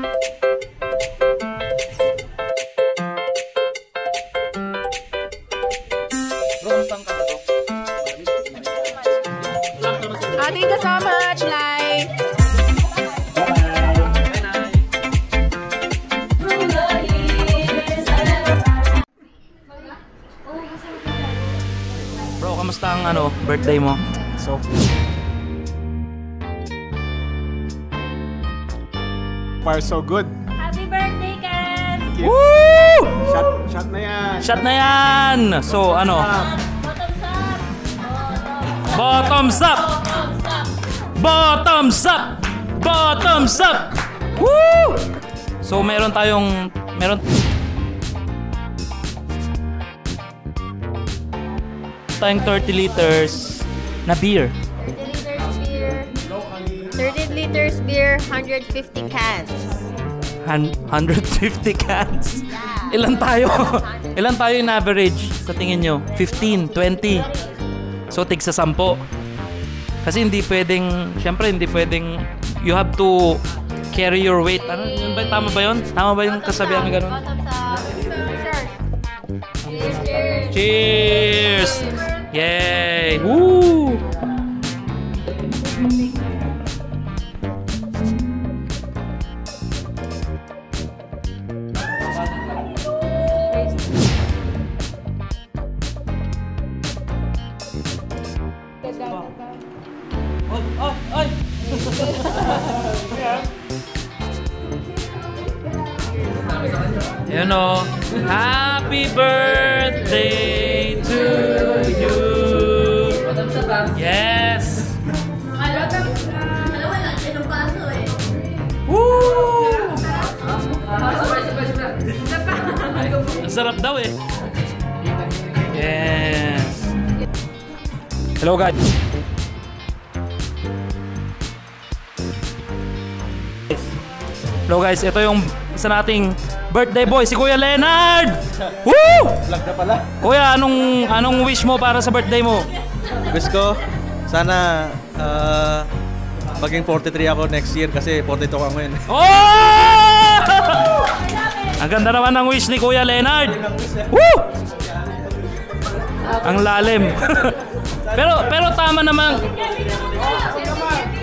Thank you so much, Lai. Bro, kamusta ang birthday mo? So far so good. Happy birthday, Ken! Woo! Shot na yan. Shot na yan! So, Bottoms up! Bottoms up! Bottoms up! Woo! So, meron tayong 30 liters na beer. 30 liters beer, 150 cans. 150 cans? Ilan tayo? Ilan tayo in average sa tingin nyo? 15, 20? So, tig sa 10. Kasi hindi pwedeng, syempre hindi pwedeng, you have to carry your weight. Ano, yun ba, tama ba yun? Tama ba yung kasabihan na gano'n? Cheers! Yay! Woo! Ay! You know, happy birthday to you. Yes. Woo! Ang sarap daw eh. Yes. Hello guys. Hello guys, ito yung isa nating birthday boy, si Kuya Leonard! Woo! Vlog na pala. Kuya, anong wish mo para sa birthday mo? Wish ko, sana maging 43 ako next year kasi 42 ako ngayon. Oh! Ang ganda naman ng wish ni Kuya Leonard. Woo! Ang lalim. pero tama naman.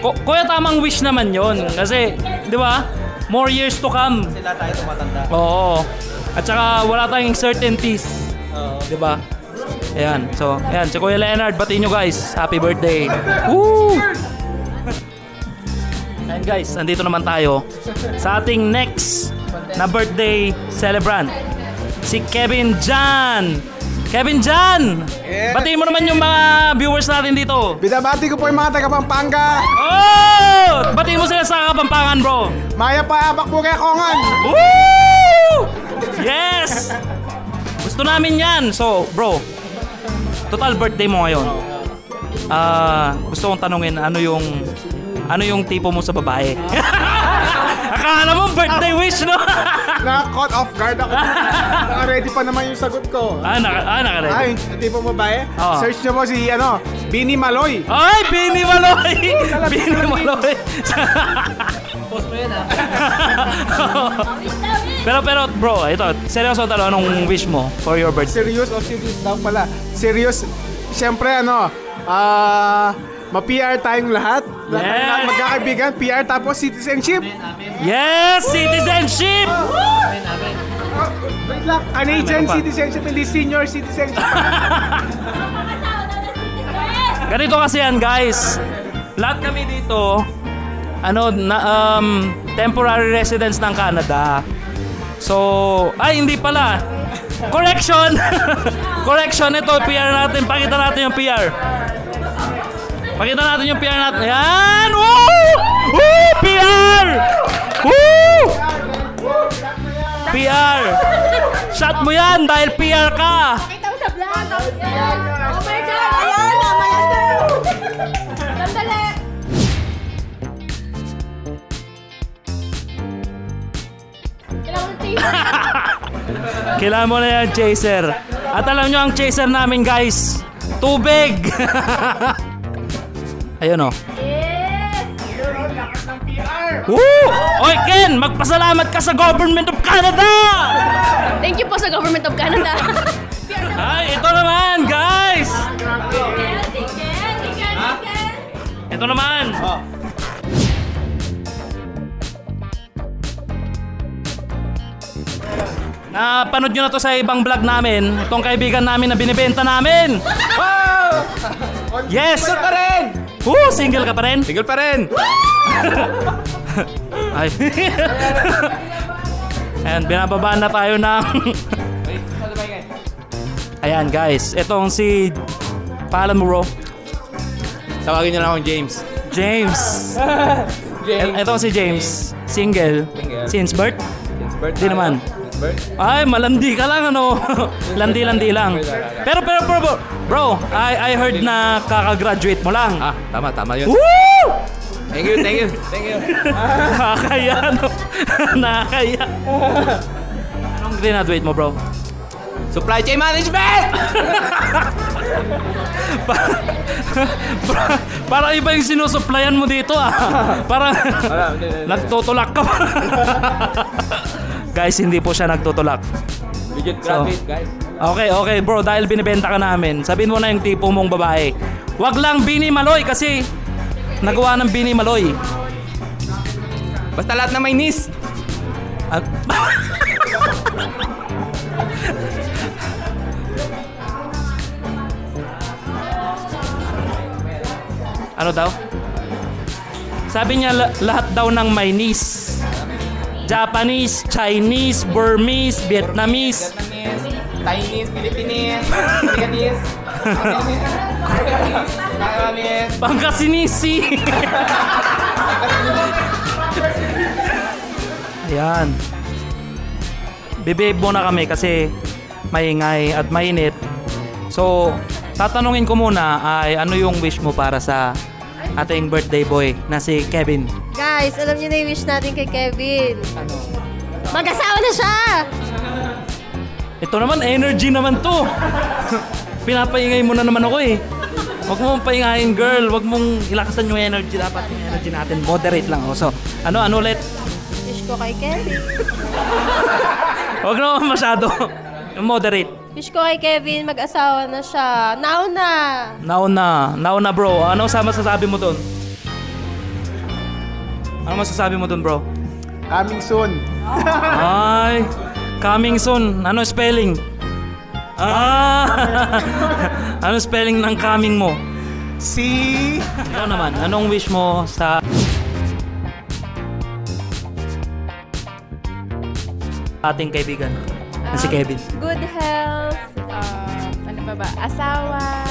Kuya, tamang wish naman yon kasi, di ba? More years to come. Sila tayo tumatanda. Oo. At saka wala tayong certainties. Oo. Di ba? Ayan. So, ayan. Si Kuya Leonard, batiin nyo guys. Happy birthday. Woo! Ayan guys, andito naman tayo sa ating next na birthday celebrant. Si Kevin Jan. Kevin Jan! Yeah. Batiin mo naman yung mga viewers natin dito. Binabati ko po yung mga taga Pampanga. Oh! Batiin mo sila sa Kapampangan, bro. Maya pa, abak po kaya Kongan. Woo! Yes! Gusto namin yan. So, bro, total birthday mo ngayon. Gusto kong tanungin, ano yung tipo mo sa babae? Akala mo birthday wish, no? Na-caught off guard ako. Naka-ready pa naman yung sagot ko. Naka-ready. Yung tipo babae. Oh. Search nyo po si, Bini Maloy. Ay, Bini Maloy! Bini Maloy! Post mo yun, Pero bro, ito, seryoso talo, anong wish mo for your birthday? Serious o serious daw pala? Serious. Siyempre, ma-PR tayong lahat. Yes! Magkakaibigan, PR tapos citizenship. Yes! Citizenship! Wait lang, Canadian citizenship, hindi senior citizenship. Ganito kasi yan, guys. Lahat kami dito, temporary residents ng Canada. So, hindi pala. Correction! Correction, ito, PR natin. Pakita natin yung PR. Pakita natin yung PR natin. Ayan! Woo! Woo! PR! Woo! PR! Shot mo yan dahil PR ka! Pakita mo sa vlog. Oh my God! Ayan! Mamaya daw! Sandali! Kailangan mo na yan, chaser. At alam nyo ang chaser namin, guys. Tubig! Ayun o. Yes! Lakas ng PR. Woo! Oy, Ken, magpasalamat ka sa Government of Canada! Thank you po sa Government of Canada. Ay, ito naman, guys! Ito naman! Napanood nyo na to sa ibang vlog namin. Itong kaibigan namin na binibenta namin. Yes! Single pa rin! Single ka pa rin? Single pa rin! Ay. Ayan, binababa na tayo ng... Ayan guys, itong si... Paalam mo bro? Tawagin niyo lang akong James. James. Itong si James. Single. Since birth? Di naman. Ay, malandi ka lang ano. Landi-landi lang. Pero bro, I heard na kakagraduate mo lang. Tama yun. Woo! Thank you. Nakakaya no. Nakakaya. Anong graduate mo bro? Supply chain management! Parang iba yung sinusupplyan mo dito Parang nagtutulak ka pa. Guys, hindi po siya nagtutulak. Legit graduate, guys. Okay bro, dahil binibenta ka namin, sabihin mo na yung tipo mong babae. Wag lang Bini Maloy kasi nagawa ng Bini Maloy. Basta lahat na may nis. Ano daw? Sabi niya lahat daw ng may nis. Japanese, Chinese, Burmese, Vietnamese. Chinese, Philippines, Americanese, Taiwanese, Pangasinis. Ayan. Bibib muna kami kasi maingay at mainit. So, tatanungin ko muna ay ano yung wish mo para sa ating birthday boy na si Kevin? Guys, alam niyo na yung wish natin kay Kevin. Mag-asawa na siya! Ito naman, energy naman to. Pinapaingay mo na naman ako eh. Huwag mong paingayin girl, huwag mong ilakasan yung energy. Dapat yung energy natin, moderate lang. So, ano ulit? Wish ko kay Kevin. Huwag naman masyado. Moderate. Wish ko kay Kevin, mag-asawa na siya. Now na bro. Ano masasabi mo doon? Ano masasabi mo doon bro? Coming soon. Ay, coming soon. Ano spelling? Ano spelling ng coming mo? Si... Ikaw naman, anong wish mo sa ating kaibigan na si Kevin? Good health. Ano pa ba? Asawa.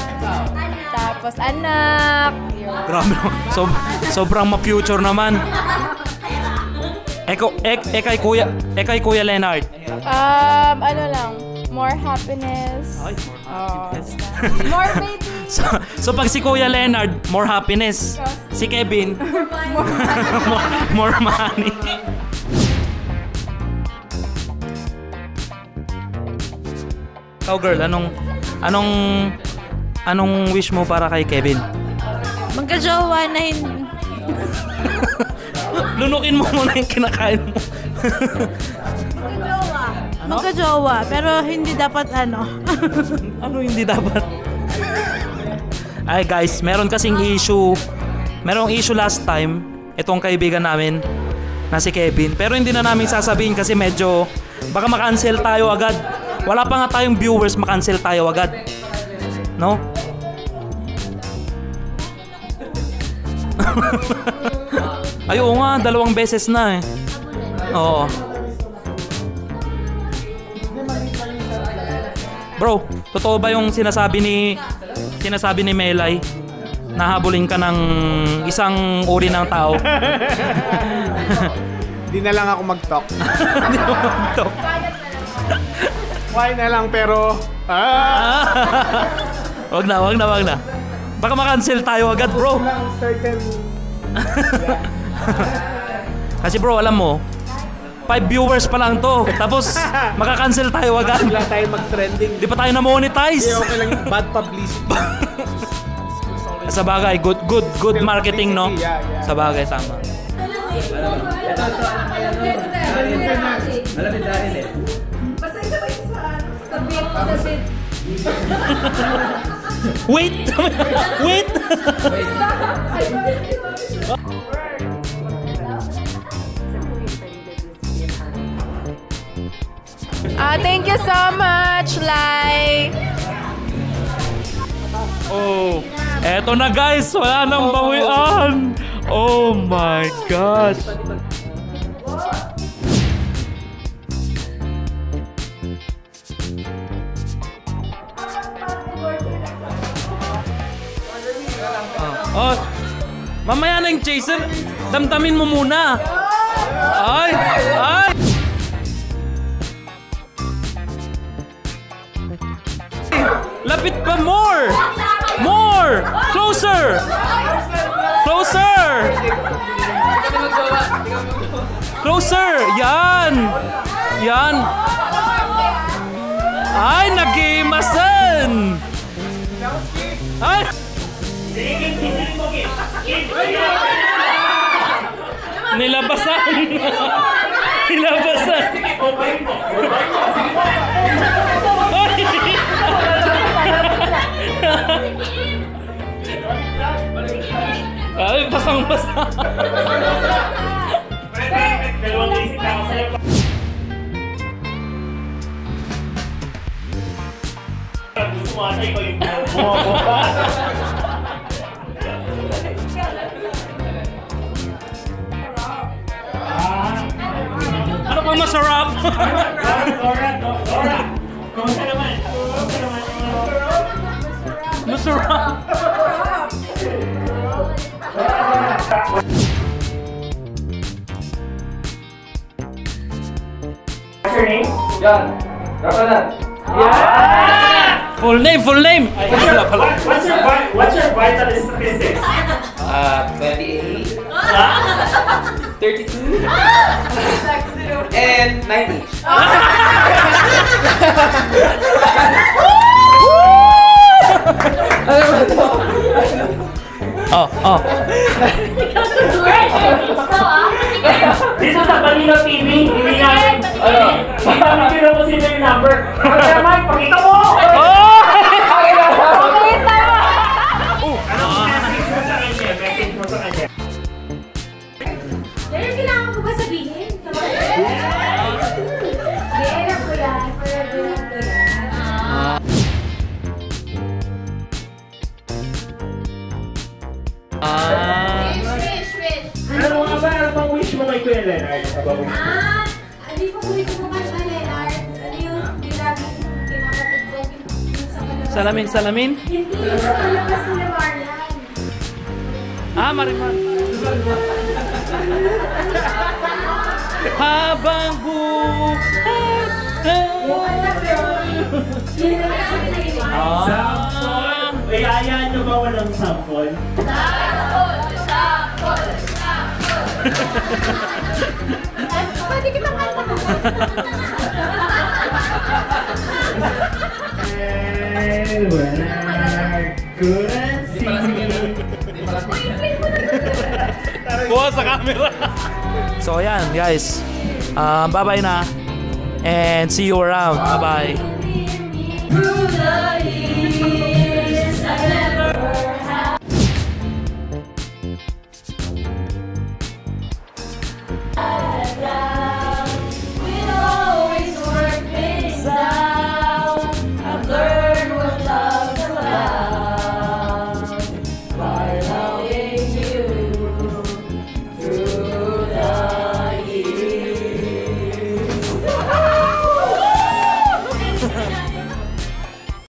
Tapos anak. Yun. Grabe no. Sobrang ma-future naman. Kay Kuya Leonard. Ano lang. More happiness. Ay, More baby. So pag si Kuya Leonard, more happiness. Si Kevin, more money. Ikaw girl, anong wish mo para kay Kevin? Magka-jowa na Lunukin mo muna yung kinakain mo. Magka-jowa, pero hindi dapat ano. Ano hindi dapat? Ay guys, meron kasing issue. Merong issue last time, itong kaibigan namin na si Kevin. Pero hindi na namin sasabihin kasi medyo baka makancel tayo agad. Wala pa nga tayong viewers, makancel tayo agad. No? Ay oo nga, 2 beses na eh. Oo. Bro, totoo ba yung sinasabi ni Melay? Nahabulin ka ng isang uri ng tao? Di na lang ako mag-talk. Hindi mo mag-talk. Why na lang pero... Wag na. Baka makancel tayo agad, bro. Certain... Kasi bro, alam mo, 5 viewers pa lang to. Tapos, makakancel tayo agad. Wala tayo mag-trending. Di pa tayo na-monetize. Hindi, okay lang yung bad publicity. Sa bagay, good marketing, no? Yeah. Sa bagay, tama. Wait! Wait! Thank you so much, Lai. Oh, eto na guys, wala nang bawian. Oh my gosh. Oh, mamaya na yung chaser. Damdamin mo muna. Ay! Ay! Lapit pa more! More! Closer! Closer! Closer! Yan! Yan! Ay, nag-imasan! Ay! Nilabasan! Nilabasan! Ay, basang-basa! Ano pa masarap? Masarap! What's your name? John. Rafael. Yeah! Full name, full name! What's your vital statistics? 28, 32, and 90. Oh. Dito sa Balino TV, hindi namin, hindi na po sila yung number. Kaya Mike, pakita mo! Message mo sa kanya. Pero kailangan ko ba sabihin? Hindi, ko yan. Forever lang ko yan. Wish. Ano nga ba? Ano bang wish mo kay Kuya Leonard? Hindi ko wish mo kay Leonard. Ano yung lagi kinakatid ko yung sa palabas? Salamin? Hindi, sa palabas ni Marlan. Marimar. Habang buhay. Ayayaan nyo ba walang sample? Pwede kita kanta ko. Buha sa camera. So ayan guys, bye-bye na and see you around. Bye-bye.